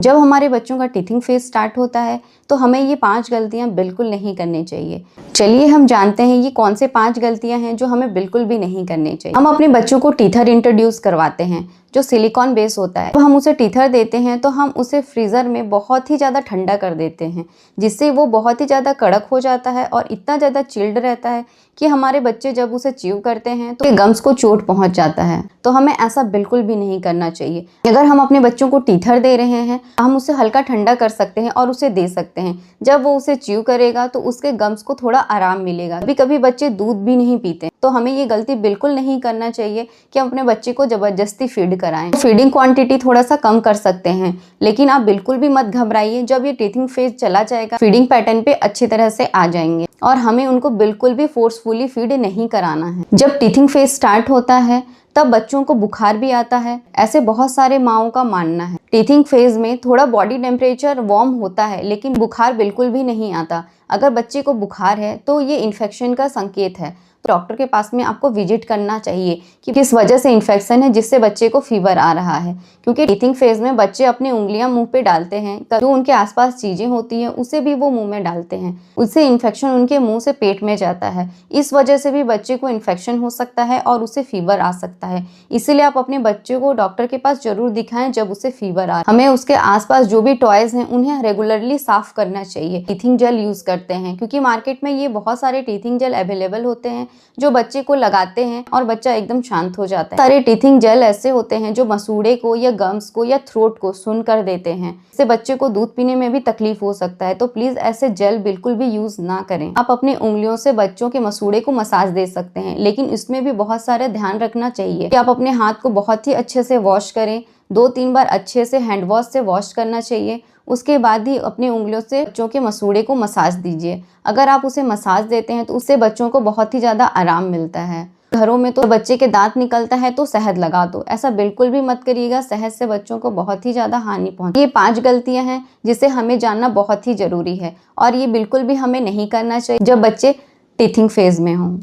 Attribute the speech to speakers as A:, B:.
A: जब हमारे बच्चों का टीथिंग फेज स्टार्ट होता है तो हमें ये 5 गलतियां बिल्कुल नहीं करनी चाहिए। चलिए हम जानते हैं ये कौन से 5 गलतियां हैं जो हमें बिल्कुल भी नहीं करनी चाहिए। हम अपने बच्चों को टीथर इंट्रोड्यूस करवाते हैं जो सिलिकॉन बेस होता है। जब हम उसे टीथर देते हैं तो हम उसे फ्रीज़र में बहुत ही ज़्यादा ठंडा कर देते हैं, जिससे वो बहुत ही ज़्यादा कड़क हो जाता है और इतना ज़्यादा चिल्ड रहता है कि हमारे बच्चे जब उसे च्यू करते हैं तो गम्स को चोट पहुंच जाता है। तो हमें ऐसा बिल्कुल भी नहीं करना चाहिए। अगर हम अपने बच्चों को टीथर दे रहे हैं, हम उसे हल्का ठंडा कर सकते हैं और उसे दे सकते हैं। जब वो उसे च्यू करेगा तो उसके गम्स को थोड़ा आराम मिलेगा। कभी कभी बच्चे दूध भी नहीं पीते, तो हमें ये गलती बिल्कुल नहीं करना चाहिए कि हम अपने बच्चे को जबरदस्ती फीड कराएं। फीडिंग क्वांटिटी थोड़ा सा कम कर सकते हैं, लेकिन आप बिल्कुल भी मत घबराइए। जब ये टीथिंग फेज चला जाएगा, फीडिंग पैटर्न पे अच्छी तरह से आ जाएंगे और हमें उनको बिल्कुल भी फोर्सफुली फीड नहीं कराना है। जब टीथिंग फेज स्टार्ट होता है तब बच्चों को बुखार भी आता है, ऐसे बहुत सारे माओं का मानना है। टीथिंग फेज में थोड़ा बॉडी टेम्परेचर वार्म होता है, लेकिन बुखार बिल्कुल भी नहीं आता। अगर बच्चे को बुखार है तो ये इन्फेक्शन का संकेत है। डॉक्टर के पास में आपको विजिट करना चाहिए कि किस वजह से इन्फेक्शन है जिससे बच्चे को फीवर आ रहा है। क्योंकि टीथिंग फेज में बच्चे अपनी उंगलियां मुंह पे डालते हैं, जो उनके आसपास चीजें होती हैं उसे भी वो मुंह में डालते हैं। उससे इन्फेक्शन उनके मुंह से पेट में जाता है। इस वजह से भी बच्चे को इन्फेक्शन हो सकता है और उसे फीवर आ सकता है। इसीलिए आप अपने बच्चे को डॉक्टर के पास जरूर दिखाएं जब उसे फीवर आ। हमें उसके आसपास जो भी टॉयज हैं उन्हें रेगुलरली साफ करना चाहिए। टीथिंग जेल यूज करते हैं क्योंकि मार्केट में ये बहुत सारे टीथिंग जेल अवेलेबल होते हैं जो बच्चे को लगाते हैं और बच्चा एकदम शांत हो जाता है। सारे टीथिंग जेल ऐसे होते हैं जो मसूड़े को या गम्स को या थ्रोट को सुन कर देते हैं। इससे बच्चे को दूध पीने में भी तकलीफ हो सकता है, तो प्लीज ऐसे जेल बिल्कुल भी यूज ना करें। आप अपनी उंगलियों से बच्चों के मसूड़े को मसाज दे सकते हैं, लेकिन इसमें भी बहुत सारे ध्यान रखना चाहिए कि आप अपने हाथ को बहुत ही अच्छे से वॉश करें। 2-3 बार अच्छे से हैंड वॉश से वॉश करना चाहिए। उसके बाद ही अपनी उंगलियों से बच्चों के मसूड़े को मसाज दीजिए। अगर आप उसे मसाज देते हैं तो उससे बच्चों को बहुत ही ज़्यादा आराम मिलता है। घरों में तो बच्चे के दांत निकलता है तो शहद लगा दो, ऐसा बिल्कुल भी मत करिएगा। शहद से बच्चों को बहुत ही ज़्यादा हानि पहुंचती है। ये 5 गलतियां हैं जिसे हमें जानना बहुत ही ज़रूरी है और ये बिल्कुल भी हमें नहीं करना चाहिए जब बच्चे टीथिंग फेज में हों।